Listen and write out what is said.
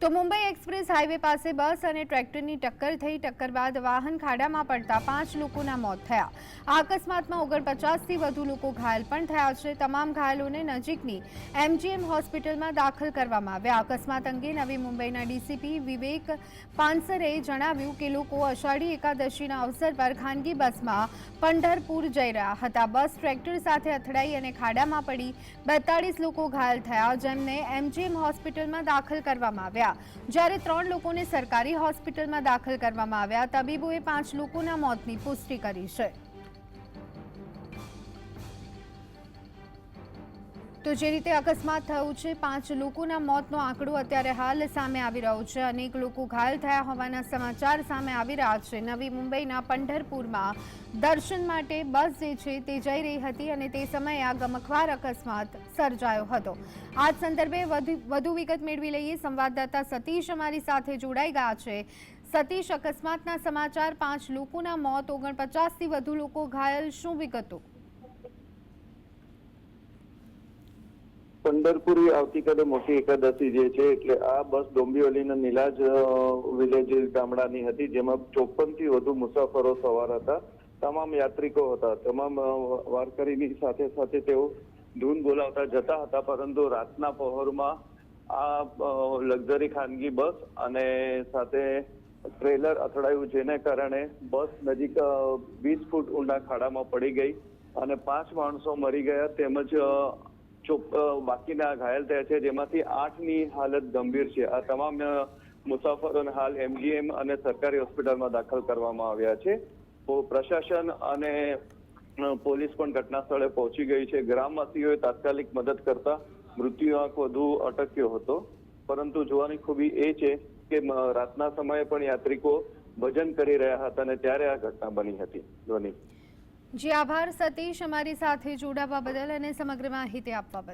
તો Mumbai express highway પાસે બસ અને ટ્રેક્ટરની ટક્કર થઈ। ટક્કર બાદ વાહન ખાડામાં પડતા 5 લોકોના મોત થયા। આ અકસ્માતમાં 49થી વધુ લોકો ઘાયલ પણ થયા છે। તમામ ઘાયલોને નજીકની એમજીએમ હોસ્પિટલમાં દાખલ કરવામાં આવ્યા। અકસ્માત અંગે નવી મુંબઈના ડીસીપી વિવેક પાનસરે જણાવ્યું કે લોકો અષાઢી એકાદશીના અવસર પર ખાનગી બસમાં પંઢરપુર જઈ રહ્યા હતા। બસ ટ્રેક્ટર સાથે અથડાઈ અને ખાડામાં પડી 42 લોકો ઘાયલ થયા, જેમને એમજીએમ હોસ્પિટલમાં દાખલ કરવામાં આવ્યા। જ્યારે 3 લોકોને સરકારી હોસ્પિટલમાં દાખલ કરવામાં આવ્યા। તબીબોએ 5 લોકોના મોતની પુષ્ટિ કરી છે। તો જે રીતે અકસ્માત થયું છે, 5 લોકોના મોતનો આંકડો અત્યારે હાલ સામે આવી રહ્યો છે। અનેક લોકો ઘાયલ થયા હોવાના સમાચાર સામે આવી રહ્યા છે। નવી મુંબઈના પંઢરપુરમાં દર્શન માટે બસ જે છે તે જઈ રહી હતી અને તે સમયે આ ગમખ્વાર અકસ્માત સર્જાયો હતો। આ સંદર્ભે વધુ વિગત મેળવી લઈએ। સંવાદદાતા સતીશ અમારી સાથે જોડાઈ ગયા છે। સતીશ, અકસ્માતના સમાચાર, 5 લોકોના મોત, 49થી વધુ લોકો ઘાયલ, શું વિગતો? પંઢરપુરી આવતીકાલે મોટી એકાદશી જે છે એટલે આ બસ ડોંબિવલીના નીલાજ વિલેજ ગામડાની હતી, જેમાં 54થી વધુ મુસાફરો સવાર હતા। તમામ યાત્રિકો હતા। તમામ વારકરીની સાથે સાથે તેઓ ધૂન બોલાવતા જતા હતા, પરંતુ રાતના પહોરમાં આ લક્ઝરી ખાનગી બસ અને સાથે ટ્રેલર અથડાયું, જેને કારણે બસ નજીક 20 ફૂટ ઊંડા ખાડામાં પડી ગઈ અને 5 માણસો મરી ગયા તેમજ બાકીના ઘાયલ થયા છે, જેમાંથી 8ની હાલત ગંભીર છે। આ તમામ મુસાફરોને હાલ એમજીએમ અને સરકારી હોસ્પિટલમાં દાખલ કરવામાં આવ્યા છે। પ્રશાસન અને પોલીસ પણ ઘટના સ્થળે પહોંચી ગઈ છે। ગ્રામવાસીઓએ તાત્કાલિક મદદ કરતા મૃત્યુઆંક વધુ અટક્યો હતો, પરંતુ જોવાની ખૂબી એ છે કે રાતના સમયે પણ યાત્રિકો ભજન કરી રહ્યા હતા અને ત્યારે આ ઘટના બની હતી। ધ્વની જી આભાર સતીશ, અમારી સાથે જોડાવા બદલ અને સમગ્ર માહિતી આપવા બદલ।